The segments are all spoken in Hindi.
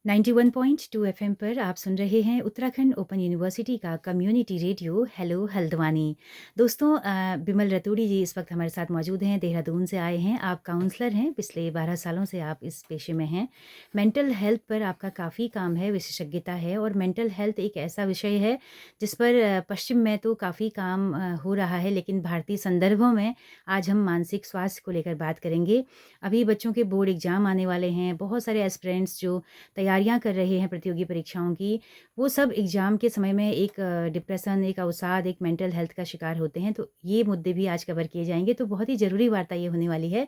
91.2 एफएम पर आप सुन रहे हैं उत्तराखंड ओपन यूनिवर्सिटी का कम्युनिटी रेडियो हेलो हल्द्वानी। दोस्तों, बिमल रतूड़ी जी इस वक्त हमारे साथ मौजूद हैं, देहरादून से आए हैं। आप काउंसलर हैं, पिछले 12 सालों से आप इस पेशे में हैं। मेंटल हेल्थ पर आपका काफ़ी काम है, विशेषज्ञता है, और मेंटल हेल्थ एक ऐसा विषय है जिस पर पश्चिम में तो काफ़ी काम हो रहा है, लेकिन भारतीय संदर्भों में आज हम मानसिक स्वास्थ्य को लेकर बात करेंगे। अभी बच्चों के बोर्ड एग्ज़ाम आने वाले हैं, बहुत सारे एस्पिरेंट्स जो तैयारियां कर रहे हैं प्रतियोगी परीक्षाओं की, वो सब एग्ज़ाम के समय में एक डिप्रेशन, एक अवसाद, एक मेंटल हेल्थ का शिकार होते हैं। तो ये मुद्दे भी आज कवर किए जाएँगे, तो बहुत ही ज़रूरी वार्ता ये होने वाली है।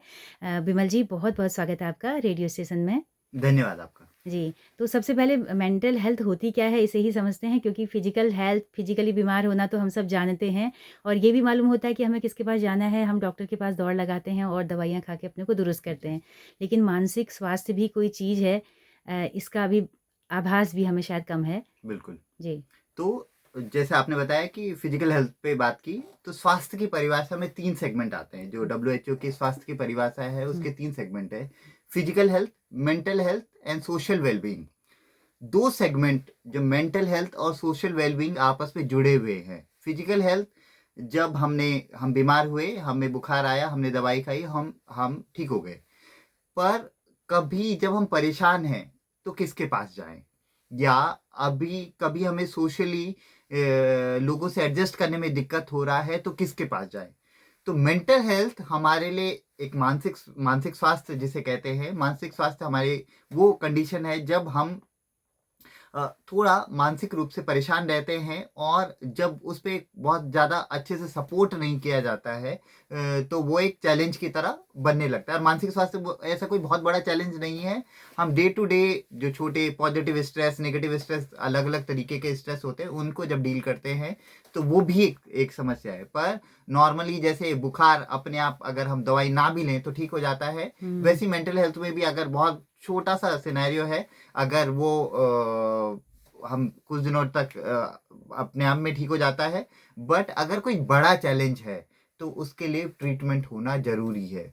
बिमल जी, बहुत-बहुत स्वागत है आपका रेडियो स्टेशन में। धन्यवाद आपका। जी, तो सबसे पहले मेंटल हेल्थ होती क्या है, इसे ही समझते हैं, क्योंकि फिज़िकल हेल्थ, फिज़िकली बीमार होना तो हम सब जानते हैं, और ये भी मालूम होता है कि हमें किसके पास जाना है, हम डॉक्टर के पास दौड़ लगाते हैं और दवाइयाँ खा के अपने को दुरुस्त करते हैं। लेकिन मानसिक स्वास्थ्य भी कोई चीज़ है, इसका अभी आभास भी हमें शायद कम है। बिल्कुल। जी। तो जैसे आपने बताया कि फिजिकल हेल्थ पे बात की, तो स्वास्थ्य की परिभाषा में 3 सेगमेंट आते हैं। जो हुँ, डब्ल्यूएचओ की स्वास्थ्य की परिभाषा है, हुँ, उसके 3 सेगमेंट है। Physical health, mental health and social wellbeing. 2 segment जो मेंटल हेल्थ और सोशल वेलबीइंग आपस में जुड़े हुए हैं। फिजिकल हेल्थ, जब हम बीमार हुए, हमें बुखार आया, हमने दवाई खाई, हम ठीक हो गए। पर कभी जब हम परेशान हैं, तो किसके पास जाएँ? या अभी कभी हमें सोशली लोगों से एडजस्ट करने में दिक्कत हो रहा है, तो किसके पास जाएँ? तो मेंटल हेल्थ हमारे लिए एक मानसिक मानसिक स्वास्थ्य जिसे कहते हैं, मानसिक स्वास्थ्य हमारे वो कंडीशन है जब हम थोड़ा मानसिक रूप से परेशान रहते हैं, और जब उस पे बहुत ज़्यादा अच्छे से सपोर्ट नहीं किया जाता है, तो वो एक चैलेंज की तरह बनने लगता है। और मानसिक स्वास्थ्य ऐसा कोई बहुत बड़ा चैलेंज नहीं है। हम डे टू डे जो छोटे पॉजिटिव स्ट्रेस, नेगेटिव स्ट्रेस, अलग अलग तरीके के स्ट्रेस होते हैं, उनको जब डील करते हैं, तो वो भी एक समस्या है। पर नॉर्मली जैसे बुखार अपने आप अगर हम दवाई ना भी लें तो ठीक हो जाता है, हुँ, वैसी मेंटल हेल्थ में भी अगर बहुत छोटा सा सिनेरियो है, अगर वो हम कुछ दिनों तक अपने आप में ठीक हो जाता है। बट अगर कोई बड़ा चैलेंज है, तो उसके लिए ट्रीटमेंट होना ज़रूरी है।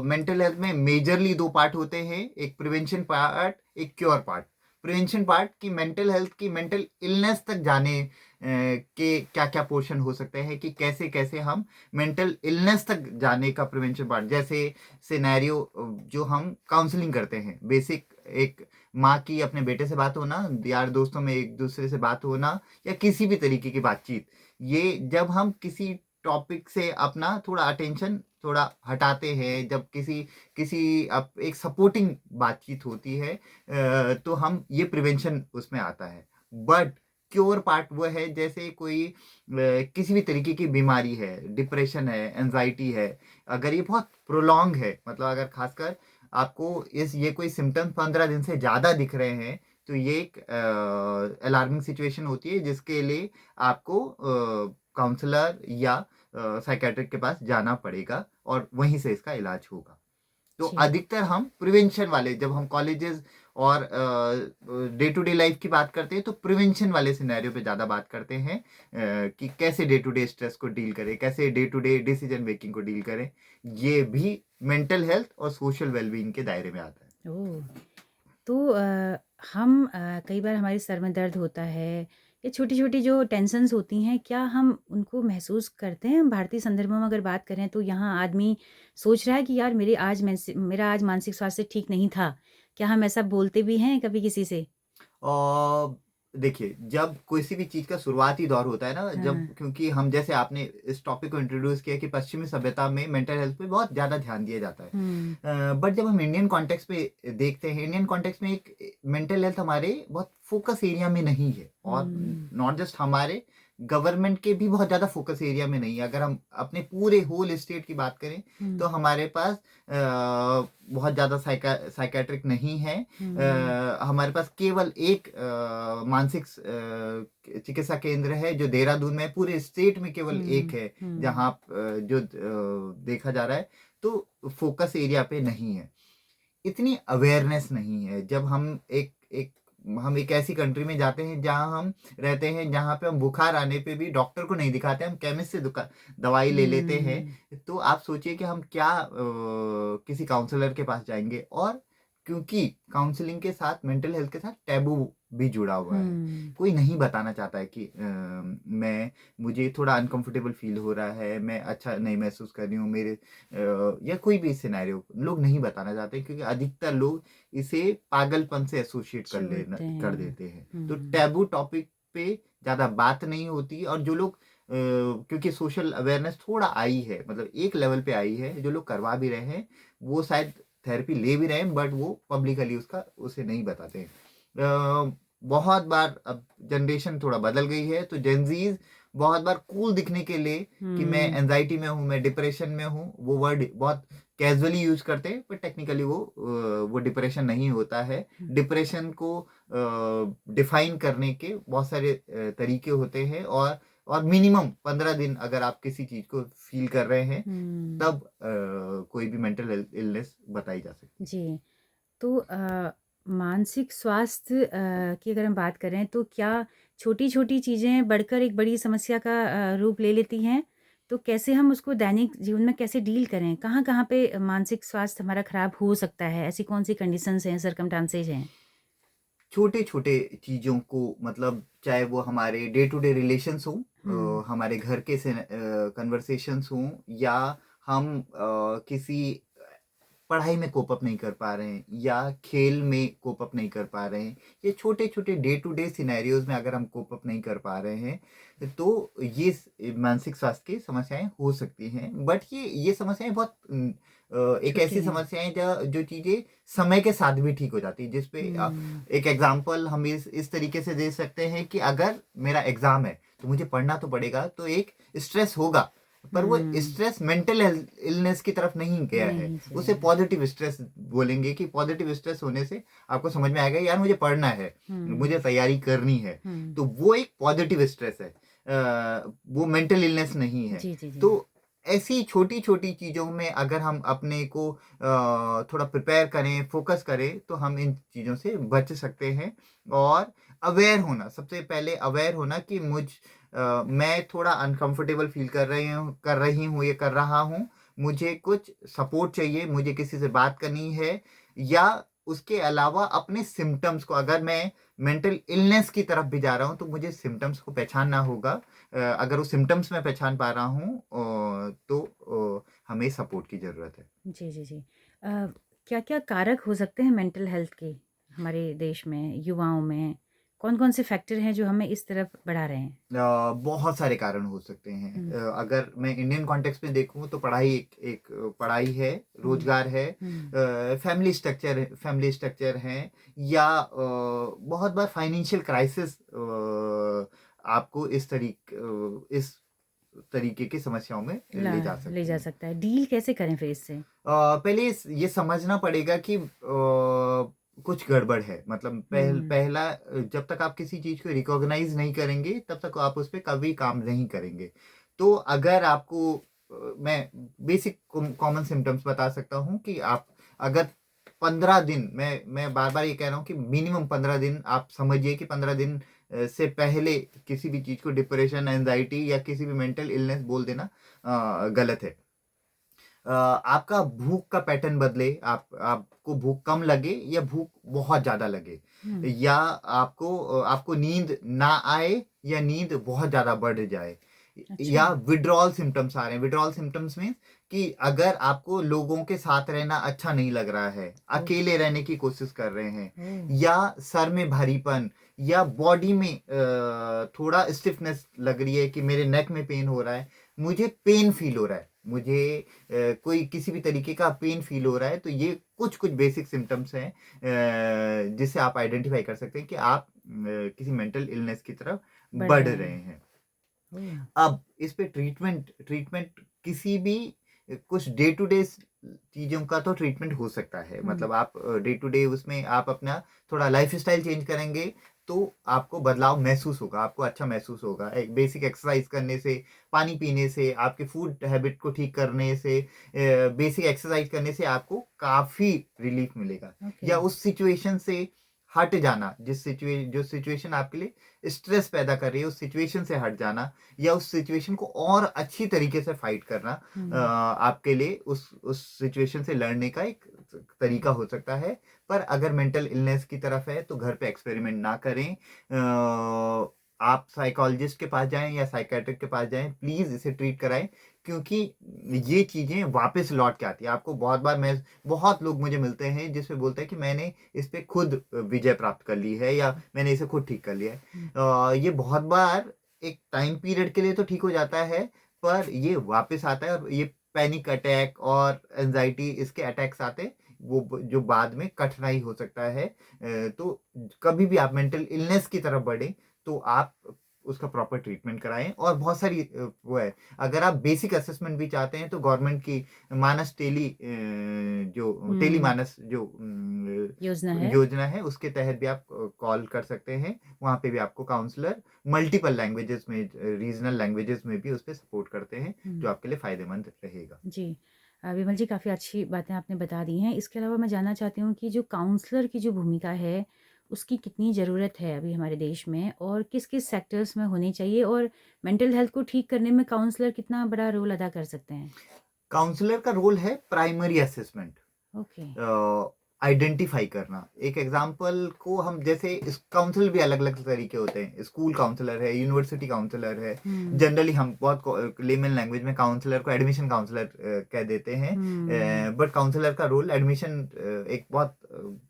मेंटल हेल्थ में मेजरली 2 पार्ट होते हैं, एक प्रिवेंशन पार्ट, एक क्योर पार्ट। प्रिवेंशन पार्ट की मेंटल हेल्थ की मेंटल इलनेस तक जाने के क्या-क्या पोर्शन हो सकते हैं, कि कैसे-कैसे हम मेंटल इलनेस तक जाने का प्रिवेंशन पार्ट, जैसे सिनेरियो जो हम काउंसलिंग करते हैं, बेसिक एक माँ की अपने बेटे से बात होना, यार दोस्तों में एक दूसरे से बात होना, या किसी भी तरीके की बातचीत, ये जब हम किसी टॉपिक से अपना थोड़ा अटेंशन थोड़ा हटाते हैं, जब किसी किसी एक सपोर्टिंग बातचीत होती है, तो हम ये प्रिवेंशन उसमें आता है। बट क्योर पार्ट वो है, जैसे कोई किसी भी तरीके की बीमारी है, डिप्रेशन है, एंजाइटी है, अगर ये बहुत प्रोलॉन्ग है, मतलब अगर खासकर आपको इस ये कोई सिम्टम्स 15 दिन से ज़्यादा दिख रहे हैं, तो ये एक अलार्मिंग सिचुएशन होती है, जिसके लिए आपको काउंसलर या साइकियाट्रिस्ट के पास जाना पड़ेगा, और वहीं से इसका इलाज होगा। तो जी। अधिकतर हम प्रिवेंशन वाले, जब हम कॉलेजेस और डे टू डे लाइफ की बात करते हैं, तो प्रिवेंशन वाले सिनेरियो पे ज़्यादा बात करते हैं, कि कैसे डे टू डे स्ट्रेस को डील करें, कैसे day to day decision making को डील करें। ये भी मेंटल हेल्थ और सोशल वेलबीइंग के दायरे में आता है। ओह! तो हम कई बार हमारे सर में दर्द होता है, या छोटी-छोटी जो टेंशन्स होती हैं, क्या हम उनको महसूस करते हैं? भारतीय संदर्भों में अगर बात करें, तो यहाँ आदमी सोच रहा है कि यार मेरा आज मानसिक स्वास्थ्य ठीक नहीं था। क्या हम ऐसा बोलते भी हैं कभी किसी से? और देखिए, जब किसी भी चीज़ का शुरुआती दौर होता है ना, जब हाँ। क्योंकि हम जैसे आपने इस टॉपिक को इंट्रोड्यूस किया कि पश्चिमी सभ्यता में मेंटल हेल्थ पे बहुत ज़्यादा ध्यान दिया जाता है। हुँ, बट जब हम इंडियन कॉन्टेक्स्ट में देखते हैं, इंडियन कॉन्टेक्स्ट में एक मेंटल हेल्थ हमारे बहुत फोकस एरिया में नहीं है, और हुँ, नॉट जस्ट हमारे, गवर्नमेंट के भी बहुत ज़्यादा फोकस एरिया में नहीं है। अगर हम अपने पूरे होल स्टेट की बात करें, हुँ, तो हमारे पास बहुत ज़्यादा साइकियाट्रिक नहीं है। हुँ, हमारे पास केवल एक मानसिक चिकित्सा केंद्र है, जो देहरादून में है। पूरे स्टेट में केवल एक हुँ, है, हुँ। जहाँ जो देखा जा रहा है। तो फोकस एरिया पे नहीं है, इतनी अवेयरनेस नहीं है। जब हम एक ऐसी कंट्री में जाते हैं जहाँ हम रहते हैं, जहाँ पे हम बुखार आने पे भी डॉक्टर को नहीं दिखाते, हम केमिस्ट से दवाई ले लेते हैं। हुँ, तो आप सोचिए कि हम क्या किसी काउंसलर के पास जाएंगे। और क्योंकि काउंसलिंग के साथ, मेंटल हेल्थ के साथ टैबू भी जुड़ा हुआ है। हुँ। कोई नहीं बताना चाहता है कि मुझे थोड़ा अनकंफर्टेबल फ़ील हो रहा है, मैं अच्छा नहीं महसूस कर रही हूँ, या कोई भी सिनेरियो लोग नहीं बताना चाहते, क्योंकि अधिकतर लोग इसे पागलपन से एसोसिएट छोड़ते कर हैं। देते हैं। तो हुँ। टैबू टॉपिक पे ज़्यादा बात नहीं होती, और जो लोग क्योंकि सोशल अवेयरनेस थोड़ा आई है, मतलब एक लेवल पे आई है, जो लोग करवा भी रहे हैं, वो शायद थेरेपी ले भी रहे हैं, बट वो पब्लिकली उसे नहीं बताते हैं। बहुत बार अब जनरेशन थोड़ा बदल गई है, तो जेनज़ीज़ बहुत बार कूल दिखने के लिए कि मैं हुँ। एंग्ज़ायटी में हूँ, मैं डिप्रेशन में हूँ, वो वर्ड बहुत कैज़ुअली यूज़ करते हैं, पर टेक्निकली वो डिप्रेशन नहीं होता है। हुँ। डिप्रेशन को डिफ़ाइन करने के बहुत सारे तरीके होते हैं, और मिनिमम 15 दिन अगर आप किसी चीज़ को फ़ील कर रहे हैं, हुँ। तब कोई भी मेंटल इलनेस बताई जा सकती है। जी। तो मानसिक स्वास्थ्य की अगर हम बात करें तो क्या छोटी-छोटी चीज़ें बढ़कर एक बड़ी समस्या का रूप ले लेती हैं? तो कैसे हम उसको दैनिक जीवन में कैसे डील करें? कहाँ-कहाँ पे मानसिक स्वास्थ्य हमारा खराब हो सकता है? ऐसी कौन-सी कंडीशंस हैं, सर्कमस्टांसेस हैं? छोटे-छोटे चीज़ों को, मतलब चाहे वो हमारे डे टू डे रिलेशंस हों, हुँ। हमारे घर के कन्वर्सेशंस हों, या हम किसी पढ़ाई में कोप अप नहीं कर पा रहे हैं, या खेल में कोप अप नहीं कर पा रहे हैं, ये छोटे-छोटे डे टू डे सिनेरियोज़ में अगर हम कोप अप नहीं कर पा रहे हैं, तो मानसिक स्वास्थ्य की समस्याएँ हो सकती हैं। बट ये समस्याएँ एक छोटे ऐसी हैं। समस्याएँ जो चीज़ें समय के साथ भी ठीक हो जाती हैं, हुँ। एक एग्ज़ाम्पल हम इस तरीके से दे सकते हैं कि अगर मेरा एग्ज़ाम है, तो मुझे पढ़ना तो पड़ेगा, तो एक स्ट्रेस होगा, पर वो हुँ। स्ट्रेस मेंटल इलनेस की तरफ नहीं गया है। नहीं उसे जाएगा। पॉजिटिव स्ट्रेस बोलेंगे, कि पॉजिटिव स्ट्रेस होने से आपको समझ में आएगा, यार मुझे पढ़ना है, हुँ। मुझे तैयारी करनी है। हुँ। तो वो एक पॉजिटिव स्ट्रेस है, वो मेंटल इलनेस नहीं है। जी, जी, जी। तो ऐसी छोटी-छोटी चीज़ों में अगर हम अपने को थोड़ा प्रिपेयर करें, फ़ोकस करें, तो हम इन चीज़ों से बच सकते हैं। और अवेयर होना, सबसे पहले अवेयर होना कि मैं थोड़ा अनकंफर्टेबल फ़ील कर रही हूँ, या कर रहा हूँ। मुझे कुछ सपोर्ट चाहिए, मुझे किसी से बात करनी है, या उसके अलावा अपने सिम्पटम्स को, अगर मैं मेंटल इलनेस की तरफ भी जा रहा हूँ, तो मुझे सिम्पटम्स को पहचानना होगा। अगर वो सिम्पटम्स मैं पहचान पा रहा हूँ, तो हमें सपोर्ट की ज़रूरत है। जी, जी, जी। क्या-क्या कारक हो सकते हैं मेंटल हेल्थ के हमारे देश में, युवाओं में? कौन-कौन से फैक्टर हैं जो हमें इस तरफ बढ़ा रहे हैं? बहुत सारे कारण हो सकते हैं। हुँ। अगर मैं इंडियन कॉन्टेक्स्ट में देखूँ, तो पढ़ाई है, हुँ। रोज़गार है, हुँ। फैमिली स्ट्रक्चर है, या बहुत बार फाइनेंशियल क्राइसिस आपको इस तरीके की समस्याओं में ला ले जा ले सकते जा हैं। सकता है। डील कैसे करें फिर इससे? पहले ये समझना पड़ेगा कि कुछ गड़बड़ है, मतलब हुँ। पहला, जब तक आप किसी चीज़ को रिकॉग्नाइज़ नहीं करेंगे, तब तक आप उस पे कभी काम नहीं करेंगे। तो अगर आपको मैं बेसिक कॉमन सिम्पटम्स बता सकता हूँ, कि आप अगर 15 दिन, मैं बार-बार ये कह रहा हूँ कि मिनिमम 15 दिन, आप समझिए कि 15 दिन से पहले किसी भी चीज़ को डिप्रेशन, एंग्ज़ायटी, या किसी भी मेंटल इलनेस बोल देना गलत है। आपका भूख का पैटर्न बदले, आपको भूख कम लगे, या भूख बहुत ज़्यादा लगे, हुँ। या आपको नींद ना आए, या नींद बहुत ज़्यादा बढ़ जाए, अच्छा। या विथड्रॉल सिम्पटम्स आ रहे हैं। विथड्रॉल सिम्पटम्स मीन्स कि अगर आपको लोगों के साथ रहना अच्छा नहीं लग रहा है, ओह! अकेले रहने की कोशिश कर रहे हैं, ओह! या सर में भारीपन, या बॉडी में थोड़ा स्टिफनेस लग रही है, कि मेरे नेक में पेन हो रहा है, मुझे पेन फ़ील हो रहा है, मुझे कोई किसी भी तरीके का पेन फ़ील हो रहा है, तो ये कुछ-कुछ बेसिक सिम्पटम्स हैं, जिससे आप आइडेंटिफ़ाई कर सकते हैं कि आप किसी मेंटल इलनेस की तरफ बढ़ बढ़ रहे रहे हैं। हैं। ओह! अब इस पे ट्रीटमेंट किसी भी कुछ डे टू डे चीज़ों का तो ट्रीटमेंट हो सकता है। हुँ। मतलब आप डे टू डे उसमें आप अपना थोड़ा लाइफ़स्टाइल चेंज करेंगे, तो आपको बदलाव महसूस होगा, आपको अच्छा महसूस होगा। एक बेसिक एक्सरसाइज़ करने से, पानी पीने से, आपके फूड हैबिट को ठीक करने से, बेसिक एक्सरसाइज़ करने से आपको काफ़ी रिलीफ़ मिलेगा। ओके। या उस सिचुएशन से हट जाना, जो सिचुएशन आपके लिए स्ट्रेस पैदा कर रही है, उस सिचुएशन से हट जाना, या उस सिचुएशन को और अच्छी तरीके से फाइट करना, हुँ। आपके लिए उस सिचुएशन से लड़ने का एक तरीका हो सकता है। पर अगर मेंटल इलनेस की तरफ है तो घर पे एक्सपेरिमेंट ना करें। आप साइकोलॉजिस्ट के पास जाएँ या साइकियाट्रिस्ट के पास जाएँ, प्लीज़ इसे ट्रीट कराएँ, क्योंकि ये चीज़ें वापस लौट के आती हैं। आपको बहुत लोग मुझे मिलते हैं जिसमें बोलते हैं कि मैंने इस पे खुद विजय प्राप्त कर ली है या मैंने इसे खुद ठीक कर लिया है। हुँ, ये बहुत बार एक टाइम पीरियड के लिए तो ठीक हो जाता है, पर ये वापस आता है और ये पैनिक अटैक और एंग्ज़ायटी इसके अटैक्स आते हैं, वो जो बाद में कठिनाई हो सकता है। तो कभी भी आप मेंटल इलनेस की तरफ बढ़ें, तो आप उसका प्रॉपर ट्रीटमेंट कराएँ। और बहुत सारी वो है, अगर आप बेसिक असेसमेंट भी चाहते हैं तो गवर्नमेंट की मानस टेली हुँ, मानस योजना है। योजना है, उसके तहत भी आप कॉल कर सकते हैं। वहाँ पे भी आपको काउंसलर मल्टीपल लैंग्वेजेज़ में, रीजनल लैंग्वेजेज़ में भी उसपे सपोर्ट करते हैं, हुँ, जो आपके लिए फ़ायदेमंद रहेगा। जी। विमल जी, काफ़ी अच्छी बातें आपने बता दी हैं। इसके अलावा मैं जानना चाहती हूँ कि जो काउंसलर की जो भूमिका है, उसकी कितनी ज़रूरत है अभी हमारे देश में और किस-किस सेक्टर्स में होनी चाहिए और मेंटल हेल्थ को ठीक करने में काउंसलर कितना बड़ा रोल अदा कर सकते हैं? काउंसलर का रोल है प्राइमरी असेसमेंट, ओके। आइडेंटिफाई करना। एक एग्जांपल को हम जैसे इस काउंसलर भी अलग-अलग तरीके होते हैं। स्कूल काउंसलर है, यूनिवर्सिटी काउंसलर है। हुँ, जनरली हम बहुत लेमन लैंग्वेज में काउंसलर को एडमिशन काउंसलर कह देते हैं। हुँ, बट काउंसलर का रोल एडमिशन एक बहुत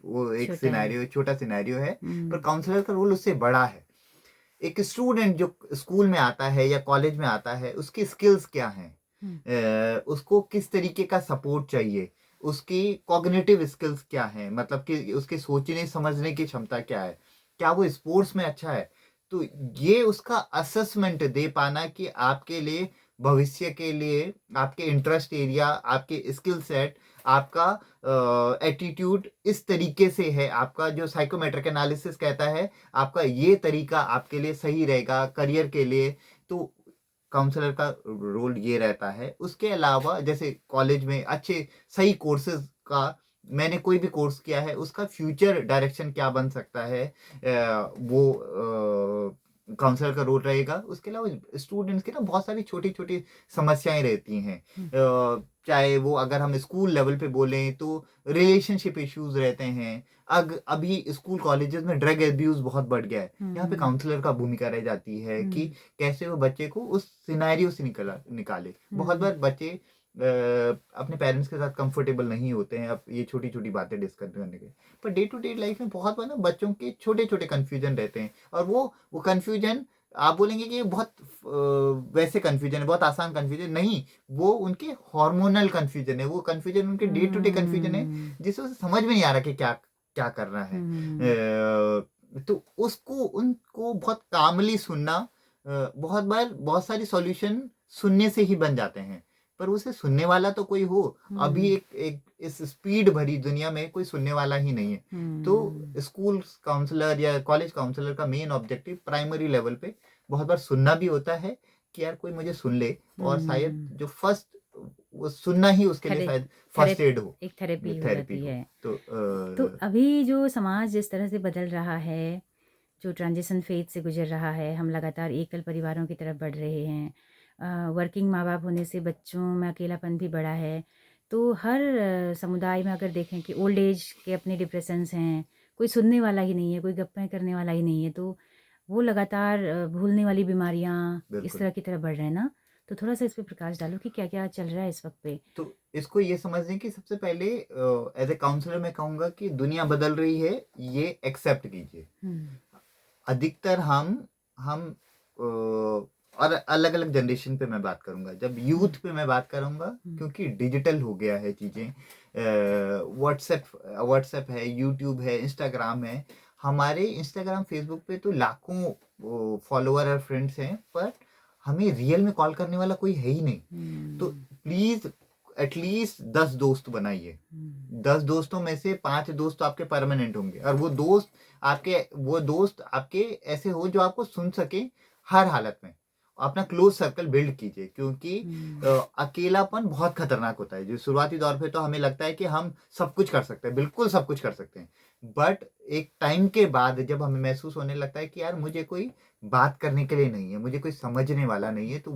वो एक छोटा है। सिनेरियो, छोटा सिनेरियो है, पर हुँ, काउंसलर का रोल उससे बड़ा है। एक स्टूडेंट जो स्कूल में आता है या कॉलेज में आता है, उसकी स्किल्स क्या हैं? हुँ, उसको किस तरीके का सपोर्ट चाहिए? उसकी कॉग्निटिव स्किल्स क्या हैं? मतलब कि उसके सोचने समझने की क्षमता क्या है? क्या वो स्पोर्ट्स में अच्छा है? तो ये उसका असेसमेंट दे पाना कि आपके लिए, भविष्य के लिए, आपके इंटरेस्ट एरिया, आपके स्किल सेट, आपका एटीट्यूड इस तरीके से है, आपका जो साइकोमेट्रिक एनालिसिस कहता है, आपका ये तरीका आपके लिए सही रहेगा करियर के लिए। तो काउंसलर का रोल ये रहता है। उसके अलावा जैसे कॉलेज में अच्छे सही कोर्सेज़ का, मैंने कोई भी कोर्स किया है, उसका फ्यूचर डायरेक्शन क्या बन सकता है, वो काउंसलर का रोल रहेगा। उसके अलावा स्टूडेंट्स की ना बहुत सारी छोटी-छोटी समस्याएँ रहती हैं। हुँ, चाहे वो अगर हम स्कूल लेवल पे बोलें तो रिलेशनशिप इश्यूज़ रहते हैं। अभी स्कूल कॉलेजेस में ड्रग अब्यूज़ बहुत बढ़ गया है। यहाँ पे हुँ, काउंसलर का भूमिका रह जाती है कि हुँ, कैसे वो बच्चे को उस सिनेरियो से निकाले। बहुत हुँ, बार बच्चे अपने पेरेंट्स के साथ कंफर्टेबल नहीं होते हैं अब ये छोटी-छोटी बातें डिस्कस करने के। Per day to day life में बहुत बार ना बच्चों के छोटे-छोटे कन्फ्यूजन रहते हैं, और वो कन्फ्यूजन आप बोलेंगे कि ये बहुत वैसे कन्फ्यूजन है, बहुत आसान कन्फ्यूजन नहीं, वो उनके हार्मोनल कन्फ्यूजन है, वो कन्फ्यूजन उनके डे टू डे कन्फ्यूजन है, हुँ, जिसे उसे समझ में नहीं आ रहा कि क्या क्या करना है। हुँ, तो उसको उनको बहुत कामली सुनना, बहुत बार बहुत सारी सॉल्यूशन सुनने से ही बन जाते हैं, पर उसे सुनने वाला तो कोई हो। अभी हुँ, एक एक इस स्पीड भरी दुनिया में कोई सुनने वाला ही नहीं है। तो हुँ, स्कूल काउंसलर या कॉलेज काउंसलर का मेन ऑब्जेक्टिव प्राइमरी लेवल पे बहुत बार सुनना भी होता है कि यार कोई मुझे सुन ले, और शायद हुँ। जो फर्स्ट, वो सुनना ही उसके लिए थेरे शायद फर्स्ट थेरेप एड हो, एक थेरेपी हो थेरेपी जाती हो। है। तो तो अभी जो समाज जिस तरह से बदल रहा है, जो ट्रांज़िशन फ़ेज़ से गुज़र रहा है, हम लगातार एकल परिवारों की तरफ बढ़ रहे हैं। वर्किंग माँ-बाप होने से बच्चों में अकेलापन भी बढ़ा है। तो हर समुदाय में अगर देखें कि ओल्ड एज के अपने डिप्रेशंस हैं, कोई सुनने वाला ही नहीं है, कोई गप्पें करने वाला ही नहीं है, तो वो लगातार भूलने वाली बीमारियाँ इस बिल्कुल। तरह की तरफ बढ़ रहे हैं ना? तो थोड़ा-सा इस पे प्रकाश डालो कि क्या-क्या चल रहा है इस वक़्त पे? तो इसको ये समझने की सबसे पहले एज़ अ काउंसलर मैं कहूँगा कि दुनिया बदल रही है, ये एक्सेप्ट कीजिए। हुँ, अधिकतर हम और अलग-अलग जनरेशन पे मैं बात करूँगा। जब हुँ, यूथ पे मैं बात करूँगा, हुँ, क्योंकि डिजिटल हो गया है चीज़ें। व्हाट्सएप व्हाट्सएप है, यूट्यूब है, इंस्टाग्राम है। हमारे इंस्टाग्राम, फ़ेसबुक पे तो लाखों वो फॉलोवर और फ्रेंड्स हैं, पर हमें रियल में कॉल करने वाला कोई है ही नहीं। तो हुँ, प्लीज़ एटलीस्ट 10 दोस्त बनाइए। हुँ, 10 दोस्तों में से 5 दोस्त तो आपके परमानेंट होंगे, और वो दोस्त आपके ऐसे हो जो आपको सुन सके हर हालत में। अपना क्लोज़ सर्कल बिल्ड कीजिए, क्योंकि हुँ, अकेलापन बहुत खतरनाक होता है। जो शुरुआती दौर पे तो हमें लगता है कि हम सब कुछ कर सकते हैं, बिल्कुल सब कुछ कर सकते हैं। बट एक टाइम के बाद जब हमें महसूस होने लगता है कि यार मुझे कोई बात करने के लिए नहीं है, मुझे कोई समझने वाला नहीं है, तो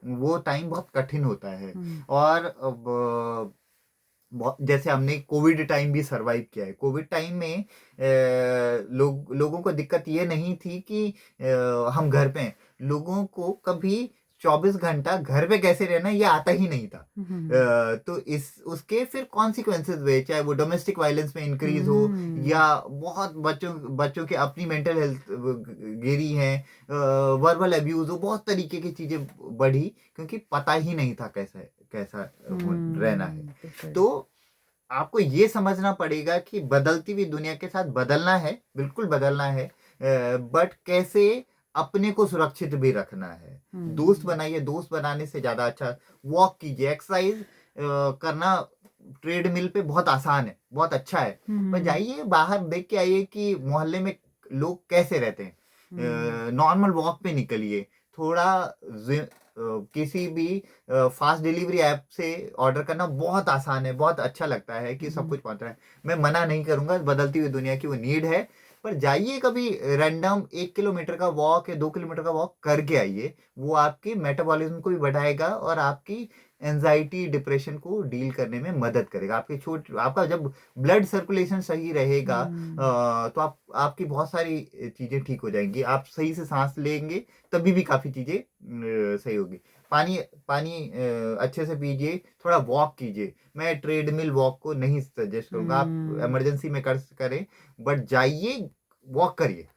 वो टाइम बहुत कठिन होता है। हुँ, और अब जैसे हमने कोविड टाइम भी सरवाइव किया है। कोविड टाइम में लोगों को दिक्कत ये नहीं थी कि हम घर पे हैं। लोगों को कभी 24 घंटा घर पे कैसे रहना ये आता ही नहीं था। तो इस उसके फिर कॉन्सिक्वेंसेस हुए, चाहे वो डोमेस्टिक वायलेंस में इंक्रीज हो या बहुत बच्चों की अपनी मेंटल हेल्थ गिरी है, वर्बल अब्यूज हो, बहुत तरीके की चीजें बढ़ी, क्योंकि पता ही नहीं था कैसा कैसा रहना है। बिल्कुल। तो आपको ये समझना पड़ेगा कि बदलती हुई दुनिया के साथ बदलना है, बिल्कुल बदलना है, बट कैसे अपने को सुरक्षित भी रखना है। दोस्त बनाइए, दोस्त बनाने से ज्यादा अच्छा वॉक कीजिए, एक्सरसाइज करना ट्रेडमिल पे बहुत आसान है, बहुत अच्छा है। पर जाइए बाहर देख के आइए कि मोहल्ले में लोग कैसे रहते हैं। नॉर्मल वॉक पे निकलिए, थोड़ा किसी भी फास्ट डिलीवरी ऐप से ऑर्डर करना बहुत आसान है, बहुत अच्छा लगता है कि सब कुछ पहुंच रहा है। मैं मना नहीं करूंगा, बदलती हुई दुनिया की वो नीड है, पर जाइए कभी रैंडम 1 किलोमीटर का वॉक या 2 किलोमीटर का वॉक करके आइए। वो आपकी मेटाबॉलिज्म को भी बढ़ाएगा और आपकी एंजाइटी डिप्रेशन को डील करने में मदद करेगा। आपका जब ब्लड सर्कुलेशन सही रहेगा, तो आपकी बहुत सारी चीजें ठीक हो जाएंगी। आप सही से सांस लेंगे तभी भी काफी चीजें सही होगी। पानी पानी अच्छे से पीजिए, थोड़ा वॉक कीजिए। मैं ट्रेडमिल वॉक को नहीं सजेस्ट करूंगा, आप इमरजेंसी में करें, बट जाइए वॉक करिए।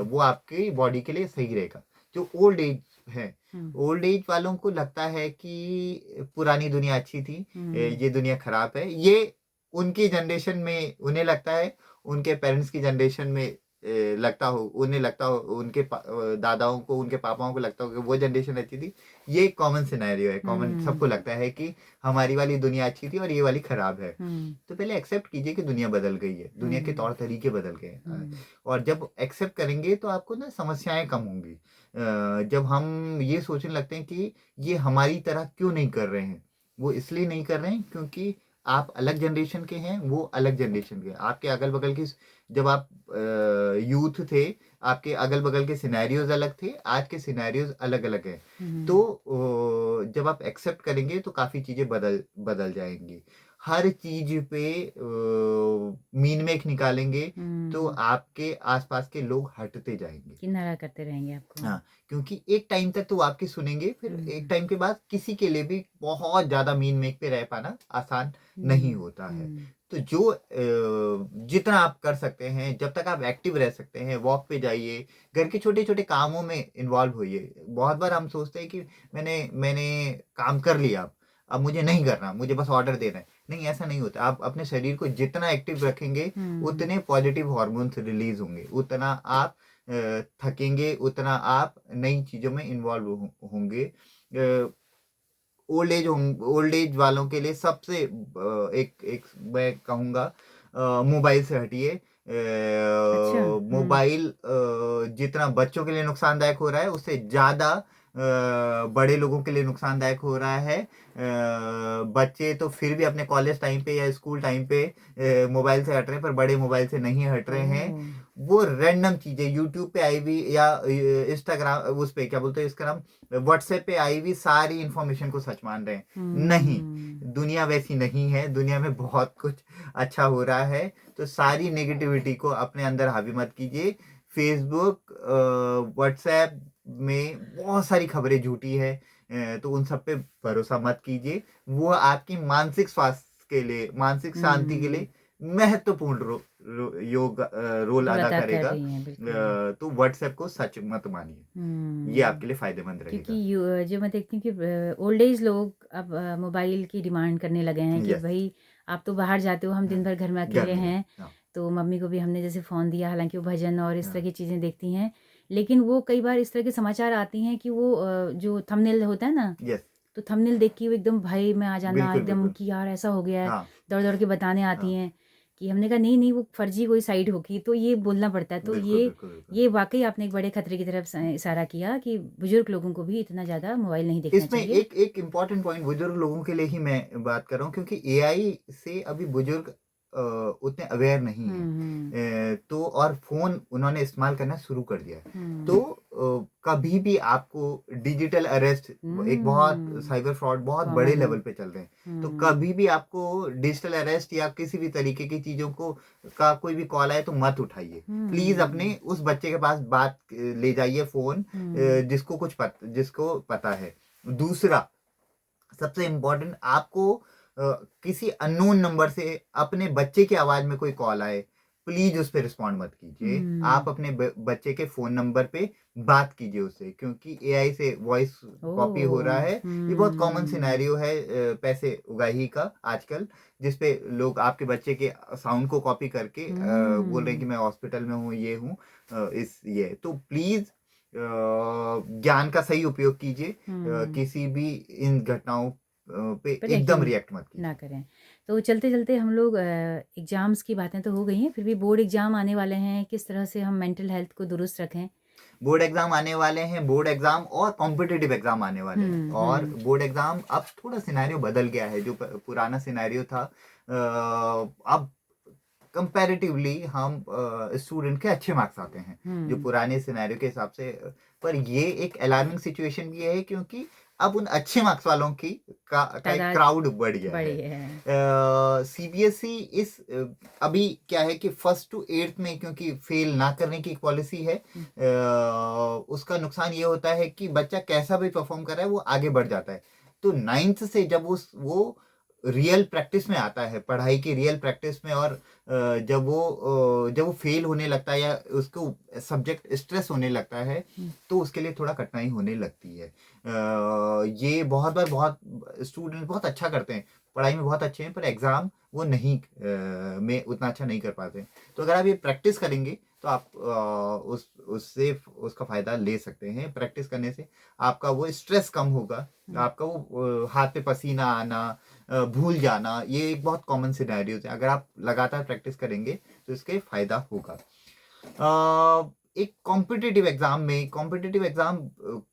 वो आपकी बॉडी के लिए सही रहेगा। जो ओल्ड एज है, ओल्ड एज वालों को लगता है कि पुरानी दुनिया अच्छी थी, ये दुनिया खराब है। ये उनकी जनरेशन में उन्हें लगता है, उनके पेरेंट्स की जनरेशन में उन्हें लगता हो, उनके दादाओं को, उनके पापाओं को लगता हो कि वो जनरेशन अच्छी थी। ये कॉमन सिनेरियो है, कॉमन सबको लगता है कि हमारी वाली दुनिया अच्छी थी और ये वाली खराब है। तो पहले एक्सेप्ट कीजिए कि दुनिया बदल गई है, दुनिया के तौर तरीके बदल गए हैं। और जब एक्सेप्ट करेंगे तो आपको ना समस्याएं कम होंगी। जब हम ये सोचने लगते हैं कि ये हमारी तरह क्यों नहीं कर रहे हैं, वो इसलिए नहीं कर रहे हैं क्योंकि आप अलग जनरेशन के हैं, वो अलग जनरेशन के हैं। आपके अगल बगल की, जब आप यूथ थे, आपके अगल बगल के सिनेरियोज अलग थे, आज के सिनेरियोज अलग अलग हैं। तो जब आप एक्सेप्ट करेंगे तो काफी चीजें बदल बदल जाएंगी। हर चीज पे मीन मेक निकालेंगे तो आपके आसपास के लोग हटते जाएंगे, किनारा करते रहेंगे आपको। हाँ, क्योंकि एक टाइम तक तो वो आपकी सुनेंगे, फिर एक टाइम के बाद किसी के लिए भी बहुत ज्यादा मीन मेक पे रह पाना आसान नहीं होता है। तो जितना आप कर सकते हैं, जब तक आप एक्टिव रह सकते हैं, वॉक पे जाइए, घर के छोटे छोटे कामों में इन्वॉल्व होइए। बहुत बार हम सोचते हैं कि मैंने काम कर लिया, अब मुझे नहीं करना, मुझे बस ऑर्डर देना है। नहीं, ऐसा नहीं होता। आप अपने शरीर को जितना एक्टिव रखेंगे उतने पॉजिटिव हार्मोन्स रिलीज होंगे, उतना आप थकेंगे, उतना आप नई चीजों में इन्वॉल्व होंगे। ओल्ड एज वालों के लिए सबसे एक एक मैं कहूँगा, मोबाइल से हटिए। अच्छा। मोबाइल जितना बच्चों के लिए नुकसानदायक हो रहा है, उससे ज्यादा बड़े लोगों के लिए नुकसानदायक हो रहा है। बच्चे तो फिर भी अपने कॉलेज टाइम पे या स्कूल टाइम पे मोबाइल से हट रहे हैं, पर बड़े मोबाइल से नहीं हट रहे हैं। वो रैंडम चीजें यूट्यूब पे आई हुई या इंस्टाग्राम, उस पे क्या बोलते हैं, इसका नाम व्हाट्सएप पे आई हुई सारी इंफॉर्मेशन को सच मान रहे हैं। नहीं, दुनिया वैसी नहीं है, दुनिया में बहुत कुछ अच्छा हो रहा है। तो सारी नेगेटिविटी को अपने अंदर हावी मत कीजिए। फेसबुक, व्हाट्सएप में बहुत सारी खबरें झूठी है, तो उन सब पे भरोसा मत कीजिए। वो आपकी मानसिक स्वास्थ्य के लिए, मानसिक शांति के लिए महत्वपूर्ण रोल रोल अदा अदा कर करेगा। रही हैं, बिल्कुल। तो व्हाट्सएप को सच मत मानिए, ये आपके लिए फायदेमंद क्योंकि रहेगा। जो मैं देखती हूँ कि ओल्ड एज लोग अब मोबाइल की डिमांड करने लगे हैं कि यस, भाई आप तो बाहर जाते हो, हम दिन भर घर में घर अकेले में है, हैं। हाँ, तो मम्मी को भी हमने जैसे फ़ोन दिया, हालांकि वो भजन और इस तरह हाँ, की चीज़ें देखती हैं, लेकिन वो कई बार इस तरह के समाचार आती हैं कि वो जो थंबनेल होता है ना, यस, तो थंबनेल देख के वो एकदम भय में आ जाना, बिल्कुल एकदम बिल्कुल, कि यार ऐसा हो गया है, हाँ, दौड़ दौड़ के बताने आती हाँ, हैं। कि हमने कहा नहीं नहीं, वो फर्जी कोई साइट होगी, तो ये बोलना पड़ता है। तो बिल्कुल बिल्कुल बिल्कुल। ये वाकई आपने एक बड़े खतरे की तरफ इशारा किया कि बुजुर्ग लोगों को भी इतना ज़्यादा मोबाइल नहीं देखना इसमें चाहिए। एक एक इम्पॉर्टेंट पॉइंट बुजुर्ग लोगों के लिए ही मैं बात कर रहा हूँ, क्योंकि एआई से अभी बुजुर्ग उतने अवेयर नहीं है। हम्म तो और फोन उन्होंने इस्तेमाल करना शुरू कर दिया है। तो हम्म कभी भी आपको डिजिटल अरेस्ट, एक बहुत हुँ, साइबर फ्रॉड बहुत बड़े कॉमन है। लेवल पे चल रहे हैं। तो हुँ, कभी भी आपको डिजिटल अरेस्ट या किसी भी तरीके की चीज़ों को का कोई भी कॉल आए तो मत उठाइए। प्लीज़ अपने हुँ, उस बच्चे के पास बात ले जाइए फ़ोन, हुँ, जिसको पता है। दूसरा, सबसे इम्पोर्टेंट, आपको किसी अननोन नंबर से अपने बच्चे की आवाज़ में कोई कॉल आए, प्लीज़ उस पे रिस्पॉन्ड मत कीजिए। हुँ। आप अपने बच्चे के फ़ोन नंबर पे बात कीजिए उससे, क्योंकि एआई से वॉइस कॉपी हो रहा ओह! है। ये बहुत कॉमन हुँ, सिनेरियो है पैसे उगाही का आजकल, जिस पे लोग आपके बच्चे के साउंड को कॉपी करके बोल रहे हैं कि हुँ, मैं हॉस्पिटल में हूँ, ये हूँ। तो प्लीज़ ज्ञान का सही उपयोग कीजिए। हुँ। किसी भी इन घटनाओं पे पर एकदम यकीन रिएक्ट मत ना कीजिए। करें। तो चलते-चलते हम लोग एग्ज़ाम्स की बातें तो हो गई हैं, फिर भी बोर्ड एग्ज़ाम आने वाले हैं, किस तरह से हम मेंटल हेल्थ को दुरुस्त रखें? बोर्ड एग्ज़ाम आने वाले हैं, बोर्ड एग्ज़ाम और कॉम्पिटिटिव एग्ज़ाम आने वाले हैं, हुँ, और हुँ, बोर्ड एग्ज़ाम अब थोड़ा सिनेरियो बदल गया है। जो पुराना सिनेरियो था, अब कंपैरेटिवली हम स्टूडेंट के अच्छे मार्क्स आते हैं, जो हुँ। पुराने सिनेरियो के हिसाब से। पर ये एक अलार्मिंग सिचुएशन भी है, क्योंकि अब उन अच्छे मार्क्स वालों का एक तादाद क्राउड बढ़ गया है। बढ़ी है। सीबीएसई अभी क्या है कि फर्स्ट टू एट्थ में, क्योंकि फेल ना करने की पॉलिसी है, हुँ, उसका नुकसान ये होता है कि बच्चा कैसा भी परफॉर्म कर रहा है वो आगे बढ़ जाता है। तो नाइन्थ से जब वो रियल प्रैक्टिस में आता है, पढ़ाई की रियल प्रैक्टिस में, और जब वो फेल होने लगता है या उसको सब्जेक्ट स्ट्रेस होने लगता है, हुँ, तो उसके लिए थोड़ा कठिनाई होने लगती है। ये बहुत बार बहुत स्टूडेंट बहुत अच्छा करते हैं, पढ़ाई में बहुत अच्छे हैं, पर एग्ज़ाम वो नहीं में उतना अच्छा नहीं कर पाते। तो अगर आप ये प्रैक्टिस करेंगे तो आप उससे उसका फ़ायदा ले सकते हैं। प्रैक्टिस करने से आपका वो स्ट्रेस कम होगा, हुँ, आपका वो हाथ पे पसीना आना, भूल जाना, ये एक बहुत कॉमन सिनेरियोज़ है। अगर आप लगातार प्रैक्टिस करेंगे तो इसके फ़ायदा होगा। एक कॉम्पिटिटिव एग्ज़ाम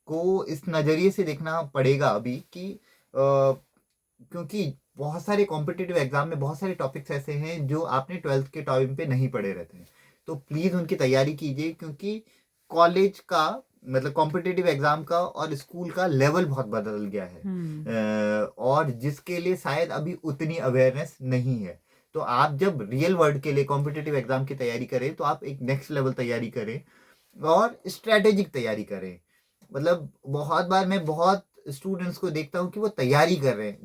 को इस नज़रिए से देखना पड़ेगा अभी कि क्योंकि बहुत सारे कॉम्पिटिटिव एग्ज़ाम में बहुत सारे टॉपिक्स ऐसे हैं जो आपने 12th के टाइम पे नहीं पढ़े रहते हैं। तो प्लीज़ उनकी तैयारी कीजिए, क्योंकि कॉलेज का मतलब कॉम्पिटिटिव एग्ज़ाम का और स्कूल का लेवल बहुत बदल गया है। हुँ, और जिसके लिए शायद अभी उतनी अवेयरनेस नहीं है। तो आप जब रियल वर्ल्ड के लिए कॉम्पिटिटिव एग्ज़ाम की तैयारी करें, तो आप एक नेक्स्ट लेवल तैयारी करें और स्ट्रैटेजिक तैयारी करें। मतलब बहुत बार मैं बहुत स्टूडेंट्स को देखता हूँ कि वो तैयारी कर रहे हैं,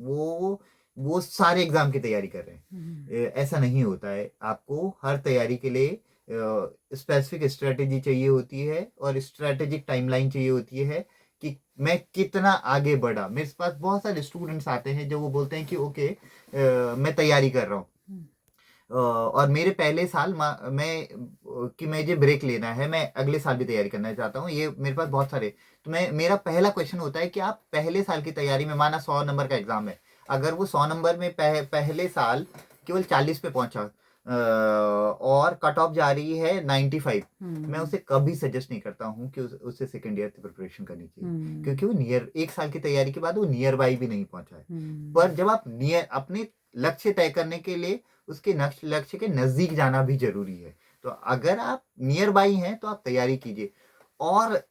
वो सारे एग्ज़ाम की तैयारी कर रहे हैं। हुँ, ऐसा नहीं होता है। आपको हर तैयारी के लिए स्पेसिफिक स्ट्रैटेजी चाहिए होती है, और स्ट्रैटेजिक टाइमलाइन चाहिए होती है कि मैं कितना आगे बढ़ा। मेरे पास बहुत सारे स्टूडेंट्स आते हैं जो वो बोलते हैं कि ओके, मैं तैयारी कर रहा हूँ, हुँ, और मेरे पहले साल कि मुझे ब्रेक लेना है, मैं अगले साल भी तैयारी करना चाहता हूँ, ये मेरे पास बहुत सारे। तो मेरा पहला क्वेश्चन होता है कि आप पहले साल की तैयारी में, माना 100 नंबर का एग्जाम है, अगर वो 100 नंबर में पहले साल केवल 40 पे पहुंचा, और कट ऑफ जा रही है 95, मैं हुँ, उसे कभी सजेस्ट नहीं करता हूँ कि उसे सेकेंड ईयर की प्रिपरेशन करनी चाहिए, हुँ, क्योंकि वो एक साल की तैयारी के बाद वो नियर बाई भी नहीं पहुंचा है। हुँ, पर जब आप अपने लक्ष्य तय करने के लिए उसके लक्ष्य के नज़दीक जाना भी ज़रूरी है। तो अगर आप नियर बाई हैं तो आप तैयारी कीजिए। और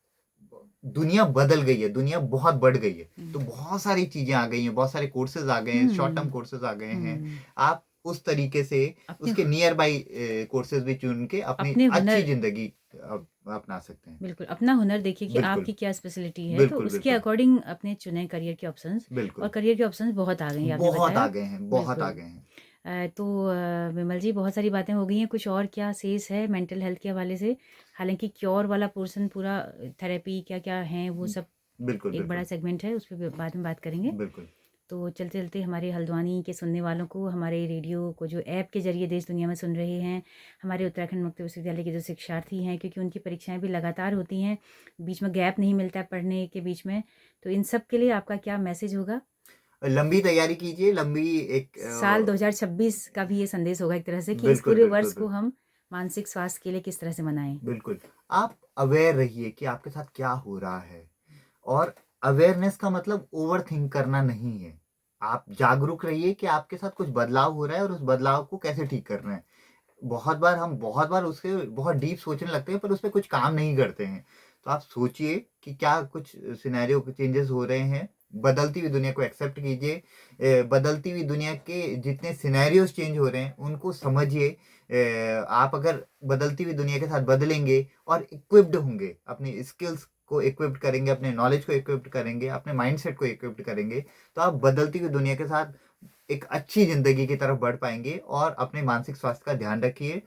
दुनिया बदल गई है, दुनिया बहुत बढ़ गई है। हुँ, तो बहुत सारी चीज़ें आ गई हैं, बहुत सारे कोर्सेज़ आ गए हैं, शॉर्ट टर्म हुँ, कोर्सेज़ आ गए हैं। हुँ। आप उस तरीके से अपने उसके नियर बाई कोर्सेज़ भी चुन के अपनी अपने अच्छी हुनर ज़िंदगी अपना सकते हैं। बिल्कुल, अपना हुनर देखिए कि बिल्कुल, आपकी क्या स्पेशलिटी है, तो बिल्कुल, उसके बिल्कुल, अकॉर्डिंग अपने चुनें करियर के ऑप्शंस और बिल्कुल। करियर के ऑप्शंस बहुत आ गए हैं, आपने बहुत आ बताया। गए हैं, बहुत आ बिल्कुल। गए हैं। विमल जी बहुत सारी बातें हो गई हैं, कुछ और क्या शेष है मेंटल हेल्थ के हवाले से? हालाँकि क्योर वाला पोर्शन पूरा थेरेपी क्या-क्या हैं, वो सब बिल्कुल, एक बड़ा बिल्कुल, सेगमेंट है, उस पे भी बाद में बात करेंगे। बिल्कुल, तो चलते-चलते हमारे हल्द्वानी के सुनने वालों को हमारे रेडियो को जो ऐप के ज़रिए देश दुनिया में सुन रहे हैं, हमारे उत्तराखंड मुक्त विश्वविद्यालय के जो शिक्षार्थी हैं, क्योंकि उनकी परीक्षाएँ भी लगातार होती हैं, बीच में गैप नहीं मिलता है पढ़ने के बीच में, तो इन सब के लिए आपका क्या मैसेज होगा? लंबी तैयारी कीजिए, लंबी एक साल 2026 का भी ये संदेश होगा एक तरह से कि इस बिल्कुल, पूरे बिल्कुल, वर्ष को बिल्कुल, हम मानसिक स्वास्थ्य के लिए किस तरह से मनाएँ? बिल्कुल। आप अवेयर रहिए कि आपके साथ क्या हो रहा है, और अवेयरनेस का मतलब ओवरथिंक करना नहीं है। आप जागरूक रहिए कि आपके साथ कुछ बदलाव हो रहा है और उस बदलाव को कैसे ठीक करना है। बहुत बार उसके बहुत डीप सोचने लगते हैं, पर उस पे कुछ काम नहीं करते हैं। तो आप सोचिए कि क्या कुछ सिनेरियो के चेंजेस हो रहे हैं। बदलती हुई दुनिया को एक्सेप्ट कीजिए। बदलती हुई दुनिया के जितने सिनेरियोज चेंज हो रहे हैं उनको समझिए। आप अगर बदलती हुई दुनिया के साथ बदलेंगे और इक्विप्ड होंगे, अपनी स्किल्स को इक्विप्ड करेंगे, अपने नॉलेज को इक्विप्ड करेंगे, अपने माइंडसेट को इक्विप्ड करेंगे, तो आप बदलती हुई दुनिया के साथ एक अच्छी ज़िंदगी की तरफ बढ़ पाएँगे। और अपने मानसिक स्वास्थ्य का ध्यान रखिए।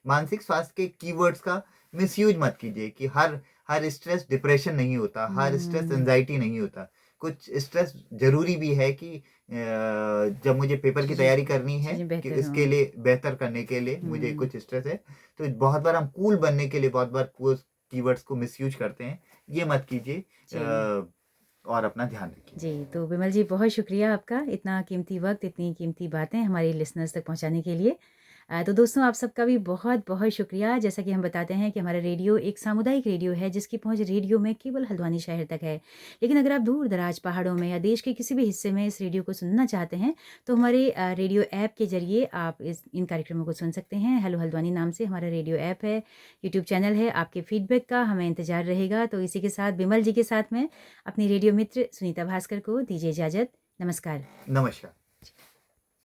मानसिक स्वास्थ्य के कीवर्ड्स का मिसयूज़ मत कीजिए कि हर हर स्ट्रेस डिप्रेशन नहीं होता, हर स्ट्रेस हुँ, एंग्ज़ायटी नहीं होता। कुछ स्ट्रेस ज़रूरी भी है कि जब मुझे पेपर की चीज़ें तैयारी करनी है, चीज़ें कि बेहतर इसके हों। लिए बेहतर करने के लिए मुझे हुँ, कुछ स्ट्रेस है, तो बहुत बार हम कूल बनने के लिए बहुत बार वो कीवर्ड्स को मिसयूज़ करते हैं। ये मत कीजिए। जी। और अपना ध्यान रखिए। जी, तो विमल जी बहुत शुक्रिया आपका इतना कीमती वक़्त, इतनी कीमती बातें हमारे लिसनर्स तक पहुँचाने के लिए। तो दोस्तों आप सबका भी बहुत-बहुत शुक्रिया। जैसा कि हम बताते हैं कि हमारा रेडियो एक सामुदायिक रेडियो है जिसकी पहुँच रेडियो में केवल हल्द्वानी शहर तक है। लेकिन अगर आप दूर-दराज पहाड़ों में या देश के किसी भी हिस्से में इस रेडियो को सुनना चाहते हैं, तो हमारे रेडियो ऐप के ज़रिए आप इन कार्यक्रमों को सुन सकते हैं। हेलो हल्द्वानी नाम से हमारा रेडियो ऐप है, यूट्यूब चैनल है। आपके फीडबैक का हमें इंतज़ार रहेगा। तो इसी के साथ विमल जी के साथ में अपनी रेडियो मित्र सुनीता भास्कर को दीजिए इजाज़त। नमस्कार। नमस्कार।